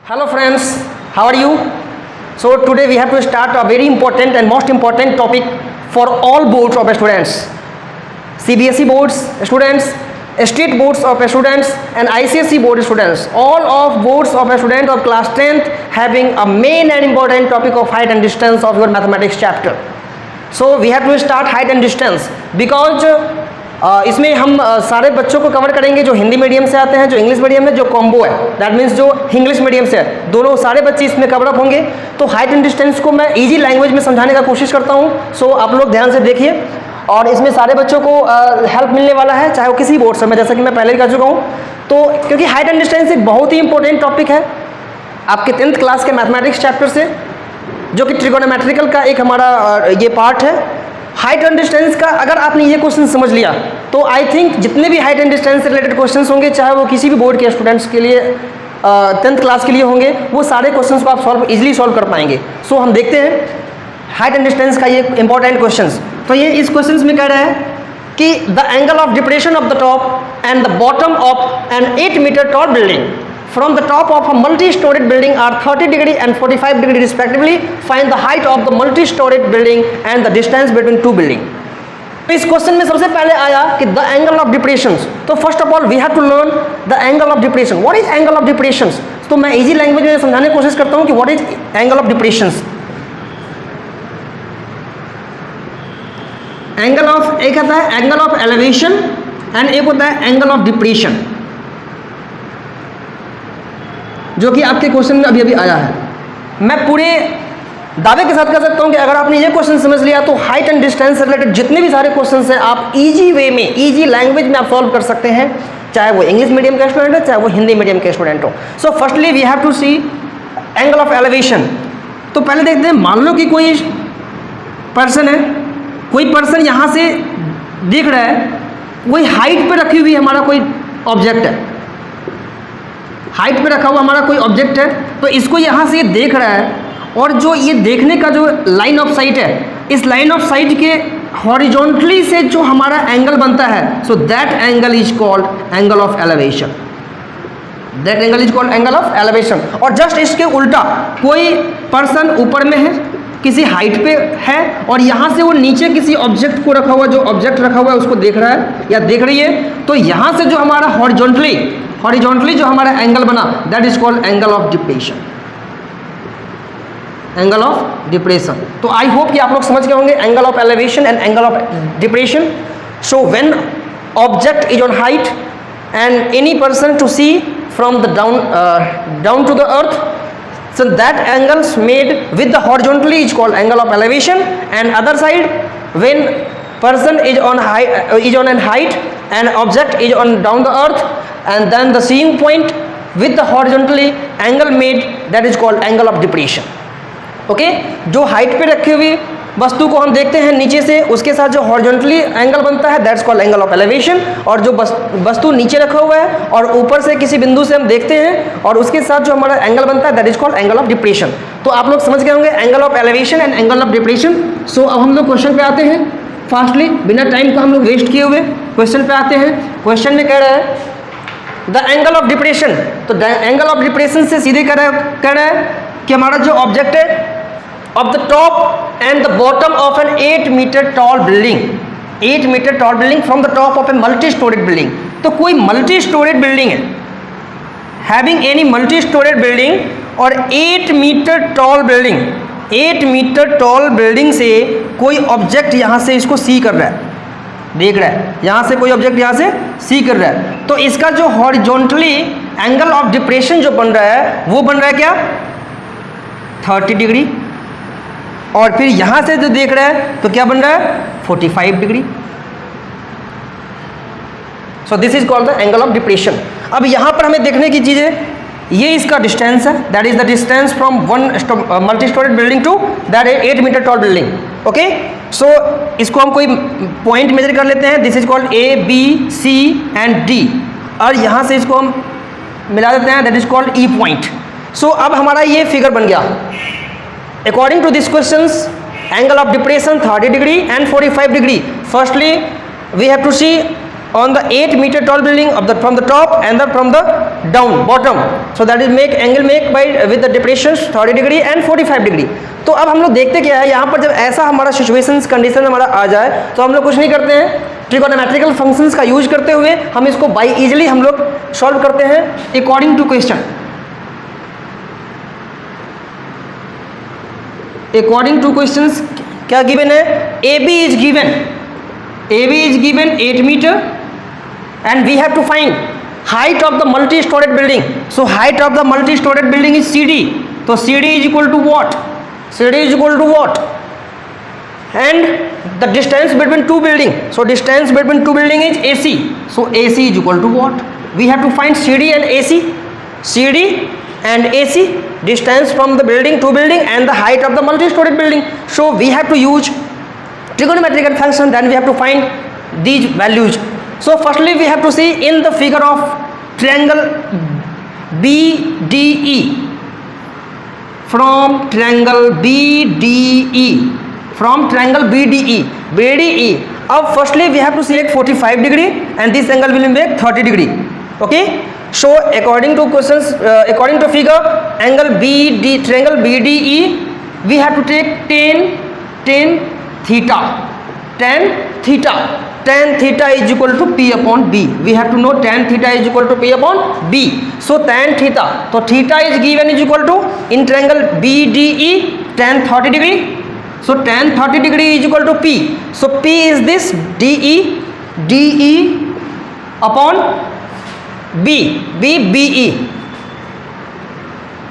Hello friends, how are you? So today we have to start a very important and most important topic for all boards of students. CBSE boards students, state boards of students and ICSE board students. All of boards of a student of class 10th having a main and important topic of height and distance of your mathematics chapter. So we have to start height and distance because इसमें हम सारे बच्चों को cover करेंगे जो Hindi medium से आते हैं, जो इंग्लिश मीडियम में, जो कॉम्बो है, दैट मीन्स जो इंग्लिश मीडियम से है, दोनों सारे बच्चे इसमें कवर अप होंगे। तो हाइट एंड डिस्टेंस को मैं इजी लैंग्वेज में समझाने का कोशिश करता हूँ। सो आप लोग ध्यान से देखिए और इसमें सारे बच्चों को हेल्प मिलने वाला है, चाहे वो किसी बोर्ड से, मैं जैसा कि मैं पहले ही कह चुका हूँ। तो क्योंकि हाइट एंड डिस्टेंस एक बहुत ही इंपॉर्टेंट टॉपिक है आपके 10th क्लास के मैथमेटिक्स चैप्टर से, जो कि ट्रिगोनोमेट्रिकल का एक हमारा ये पार्ट है। हाइट एंड डिस्टेंस का अगर आपने ये क्वेश्चन समझ लिया तो आई थिंक जितने भी हाइट एंड डिस्टेंस से रिलेटेड क्वेश्चंस होंगे, चाहे वो किसी भी बोर्ड के स्टूडेंट्स के लिए 10th क्लास के लिए होंगे, वो सारे क्वेश्चंस को आप इजीली सॉल्व कर पाएंगे। सो हम देखते हैं हाइट एंड डिस्टेंस का ये इंपॉर्टेंट क्वेश्चंस। तो ये इस क्वेश्चन में कह रहा है कि the angle of depression of the top and the bottom of an 8 metre tall building from the top of a multi-storied building are 30 degree and 45 degree respectively. Find the height of the multi-storied building and the distance between two buildings. तो इस question में सबसे पहले आया कि the angle of depressions. तो first of all we have to learn the angle of depression. What is angle of depressions? तो मैं इजी लैंग्वेज में समझाने की कोशिश करता हूं कि what is angle of depressions. Angle of, एक आता है एंगल ऑफ एलिवेशन एंड एक होता है एंगल ऑफ डिप्रेशन, जो कि आपके क्वेश्चन में अभी अभी आया है। मैं पूरे दावे के साथ कह सकता हूं कि अगर आपने ये क्वेश्चन समझ लिया तो हाइट एंड डिस्टेंस से रिलेटेड जितने भी सारे क्वेश्चंस हैं आप इजी वे में, इजी लैंग्वेज में आप सॉल्व कर सकते हैं, चाहे वो इंग्लिश मीडियम का स्टूडेंट हो, चाहे वो हिंदी मीडियम के स्टूडेंट हो। So firstly we have to see angle of elevation. तो पहले देखते हैं, मान लो कि कोई पर्सन है, कोई पर्सन यहां से देख रहा है, कोई हाइट पे रखी हुई हमारा कोई ऑब्जेक्ट है, हाइट पे रखा हुआ हमारा कोई ऑब्जेक्ट है, तो इसको यहाँ से ये देख रहा है और जो ये देखने का जो लाइन ऑफ साइट है, इस लाइन ऑफ साइट के हॉरिजॉन्टली से जो हमारा एंगल बनता है, so that angle is called angle of elevation. That angle is called angle of elevation. और जस्ट इसके उल्टा कोई पर्सन ऊपर में है, किसी हाइट पे है और यहाँ से वो नीचे किसी ऑब्जेक्ट को रखा हुआ, जो ऑब्जेक्ट रखा हुआ है उसको देख रहा है या देख रही है, तो यहाँ से जो हमारा हॉरिजॉन्टली जो हमारा एंगल बना, that is called angle of depression. Angle of depression. तो आई होप कि आप लोग समझ गए होंगे angle of elevation and angle of depression. So when object is on height and any person to see from the down to the earth, so that angles made with the horizontally is called angle of elevation, and other side when person is on an height and object is on down the earth, and then the seeing point with the horizontally angle made, that is called angle of depression. Okay, जो height पे रखी हुई वस्तु को हम देखते हैं नीचे से, उसके साथ जो हॉरिजॉन्टली एंगल बनता है, that's called angle of elevation. और जो वस्तु नीचे रखा हुआ है और ऊपर से किसी बिंदु से हम देखते हैं और उसके साथ जो हमारा एंगल बनता है, that is called angle of depression. तो आप लोग समझ गए होंगे angle of elevation and angle of depression. So अब हम लोग क्वेश्चन पे आते हैं फास्टली, बिना टाइम को हम लोग वेस्ट किए हुए क्वेश्चन पे आते हैं। क्वेश्चन में कह रहा है द एंगल ऑफ डिप्रेशन। तो एंगल ऑफ डिप्रेशन से सीधे कह रहा है कि हमारा जो ऑब्जेक्ट है of the top and the bottom of an 8 meter tall building, 8 meter tall building from the top of a multi-storied building। तो कोई multi-storied building है, having any multi-storied building और 8 meter tall building, 8 meter tall building से कोई object यहाँ से इसको सी कर रहा है, देख रहा है, यहाँ से कोई ऑब्जेक्ट यहाँ से सी कर रहा है, तो इसका जो हॉरिजॉन्टली एंगल ऑफ डिप्रेशन जो बन रहा है वो बन रहा है क्या, 30 डिग्री। और फिर यहां से जो देख रहा है तो क्या बन रहा है, 45 degree. So this is called the angle of depression. अब यहां पर हमें देखने की चीज है, ये इसका डिस्टेंस है, that is the distance from one multi storeyed building to that 8 metre tall building. Okay, so इसको हम कोई पॉइंट मेजर कर लेते हैं, this is called A B C and D, और यहां से इसको हम मिला देते हैं, that is called E point. So अब हमारा ये फिगर बन गया। According to these questions, angle of depression 30 degree and 45 degree. Firstly, we have to see on the 8 meter tall building of the from the top and the from the down bottom, so that is make angle make by with the depressions 30 degree and 45 degree. तो अब हम लोग देखते क्या है, यहाँ पर जब ऐसा हमारा सिचुएशंस कंडीशन हमारा आ जाए तो हम लोग कुछ नहीं करते हैं, ट्रिगोनोमेट्रिकल फंक्शंस का यूज करते हुए हम इसको बाई इजीली हम लोग सॉल्व करते हैं according to question. According to questions क्या गिवन है, AB is given 8 meter and we have to find height of the multi-storied building. So height of the multi-storied building is CD. So CD is equal to what? CD is equal to what? And the distance between two building. So distance between two building is AC. So AC is equal to what? We have to find CD and AC. CD and AC, distance from the building to building and the height of the multi-storied building. So we have to use trigonometrical function, then we have to find these values. So firstly we have to see in the figure of triangle BDE, from triangle BDE, अब firstly we have to select 45 degree and this angle will make 30 degree. Okay, so according to questions, according to figure angle BD, triangle BDE, we have to take tan theta. Tan theta is equal to P upon B. We have to know tan theta is equal to P upon B. So tan theta, so theta is given is equal to in triangle BDE tan 30 degree. So tan 30 degree is equal to P. So P is this DE upon BE,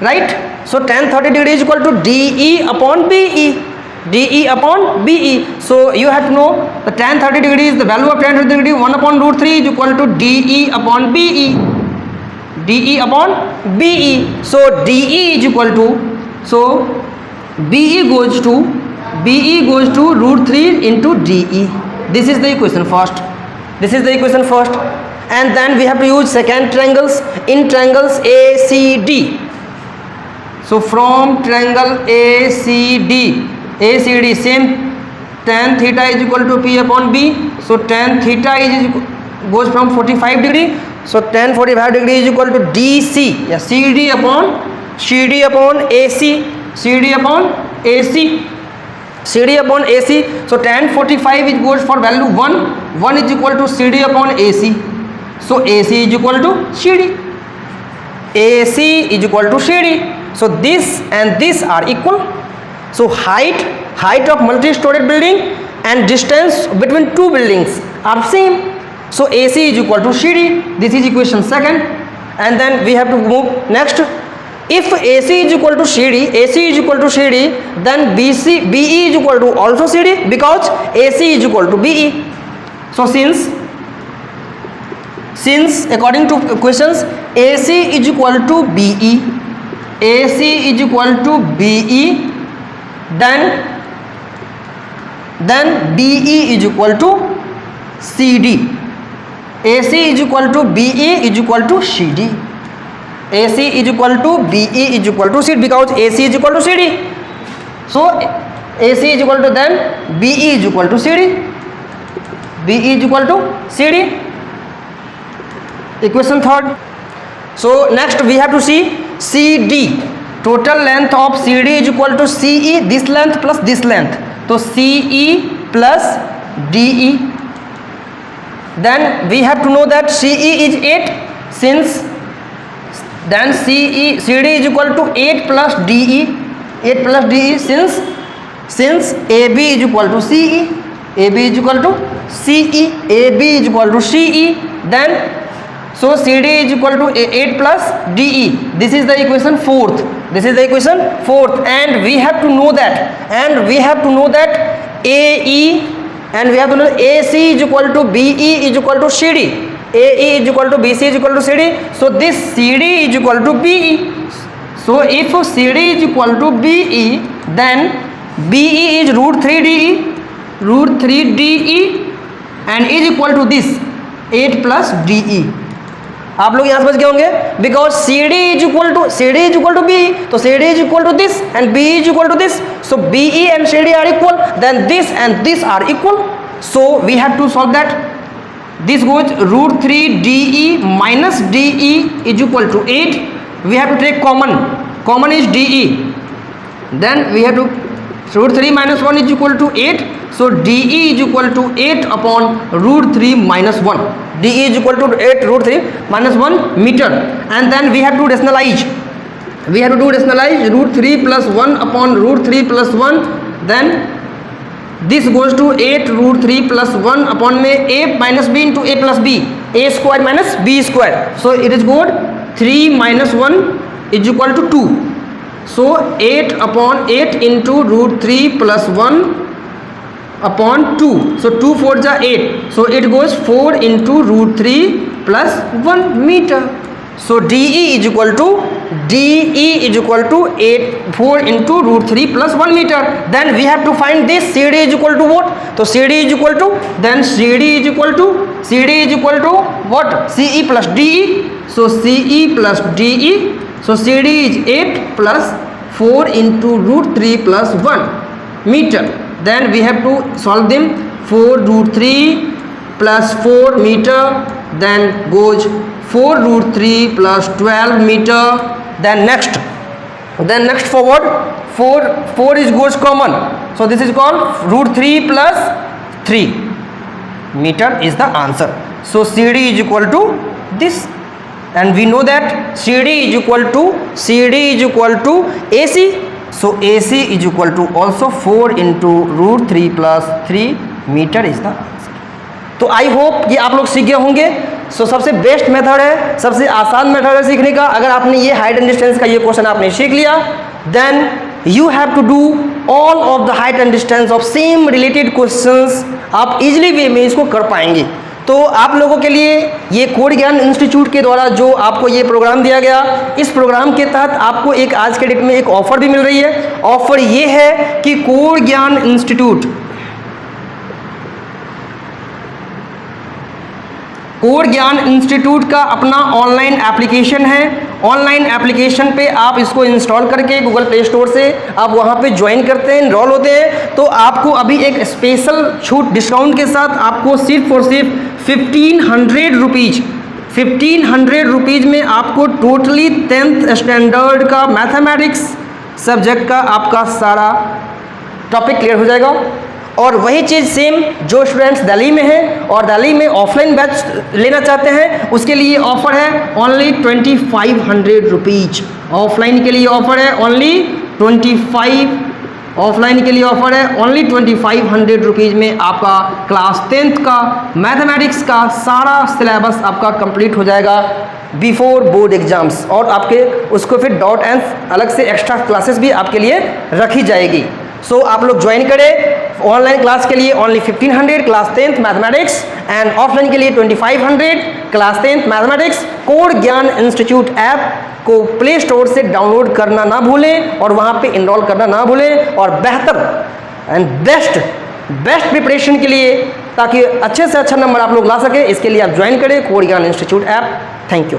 right? So tan 30 degree is equal to DE upon BE. So you have to know the tan 30 degree is the value of tan 30 degree 1 upon root 3 is equal to DE upon BE. So DE is equal to, so BE goes to root 3 into DE. This is the equation first. And then we have to use second triangles in triangles ACD. So from triangle ACD same, tan theta is equal to P upon B. So tan theta goes from 45 degree. So tan 45 degree is equal to DC, yeah, CD upon AC. So tan 45 it goes for value 1 is equal to CD upon AC. So AC is equal to CD. So this and this are equal. So height of multi-storied building and distance between two buildings are same. So AC is equal to CD. This is equation second. And then we have to move next. If AC is equal to CD, then BE is equal to also CD, because AC is equal to BE. So since according to questions AC is equal to BE, then BE is equal to CD. AC is equal to BE is equal to CD. AC is equal to BE is equal to CD, because AC is equal to CD. So AC is equal to, then BE is equal to CD. Equation third. So next we have to see CD. Total length of CD is equal to CE, this length plus this length. So CE plus DE. Then we have to know that CE is 8, since then CD is equal to 8 plus DE, since AB is equal to CE, then so CD is equal to 8 plus DE. This is the equation fourth. And we have to know that AE, and we have to know AC is equal to BE is equal to CD. AE is equal to BC is equal to CD. So this CD is equal to BE. So if CD is equal to BE, then BE is root 3 DE and is equal to this 8 plus DE. आप लोग यहाँ समझ गए होंगे, because CD is equal to BE, तो CD is equal to this and BE is equal to this. So BE and CD are equal, then this and this are equal. So we have to solve that. this goes root 3 DE minus DE is equal to 8. We have to take common is DE, then we have to root 3 minus 1 is equal to 8, so DE is equal to 8 upon root 3 minus 1. DE is equal to 8 root 3 minus 1 meter, and then we have to rationalize. Root 3 plus 1 upon root 3 plus 1, then this goes to 8 root 3 plus 1 upon में a minus b into a plus b, a square minus b square, so it is good 3 minus 1 is equal to 2, so 8 upon 8 into root 3 plus 1 upon 2, so 2 4 जा 8, so it goes 4 into root 3 plus 1 meter. So DE is equal to 8 4 into root 3 plus 1 meter. Then we have to find this CD is equal to what? So CD is equal to what? CE plus DE. So CE plus DE. So CD is 8 plus 4 into root 3 plus 1 meter. Then we have to solve them. 4 root 3 plus 4 meter, then goes 4 root 3 plus 12 meter. Then next forward 4 is goes common, so this is called root 3 plus 3 meter is the answer. So CD is equal to this, and we know that CD is equal to AC, so AC is equal to also 4 into root 3 plus 3 meter is the answer. तो I hope ये आप लोग सीख गए होंगे. सो सबसे best method है, सबसे आसान मेथड है सीखने का. अगर आपने ये हाइट एंड डिस्टेंस का ये क्वेश्चन आपने सीख लिया, then you have to do all of the height and distance of same related questions. आप इजीली वे में इसको कर पाएंगे. तो आप लोगों के लिए ये कोड ज्ञान इंस्टीट्यूट के द्वारा जो आपको ये प्रोग्राम दिया गया, इस प्रोग्राम के तहत आपको एक आज के डेट में एक ऑफर भी मिल रही है. ऑफर ये है कि कोड ज्ञान इंस्टीट्यूट का अपना ऑनलाइन एप्लीकेशन है. ऑनलाइन एप्लीकेशन पे आप इसको इंस्टॉल करके गूगल प्ले स्टोर से आप वहाँ पे ज्वाइन करते हैं, इनरोल होते हैं, तो आपको अभी एक स्पेशल छूट डिस्काउंट के साथ आपको सिर्फ और सिर्फ 1500 रुपीज़ में आपको टोटली 10th स्टैंडर्ड का मैथमेटिक्स सब्जेक्ट का आपका सारा टॉपिक क्लियर हो जाएगा. और वही चीज़ सेम जो स्टूडेंट्स दिल्ली में हैं और दिल्ली में ऑफलाइन बैच लेना चाहते हैं, उसके लिए ऑफर है ओनली 2500 रुपीज़. ऑफलाइन के लिए ऑफर है ओनली 2500 रुपीज़ में आपका क्लास 10th का मैथमेटिक्स का सारा सिलेबस आपका कंप्लीट हो जाएगा बिफोर बोर्ड एग्जाम्स. और आपके उसको फिर डॉट एंड अलग से एक्स्ट्रा क्लासेस भी आपके लिए रखी जाएगी. सो आप लोग ज्वाइन करें. ऑनलाइन क्लास के लिए only 1500 class 10th mathematics, and offline के लिए 2500 क्लास 10th मैथमेटिक्स. कोड ज्ञान इंस्टीट्यूट ऐप को प्ले स्टोर से डाउनलोड करना ना भूलें और वहाँ पे इनरोल करना ना भूलें. और बेहतर एंड बेस्ट प्रिपरेशन के लिए, ताकि अच्छे से अच्छा नंबर आप लोग ला सकें, इसके लिए आप ज्वाइन करें कोड ज्ञान इंस्टीट्यूट ऐप. Thank you.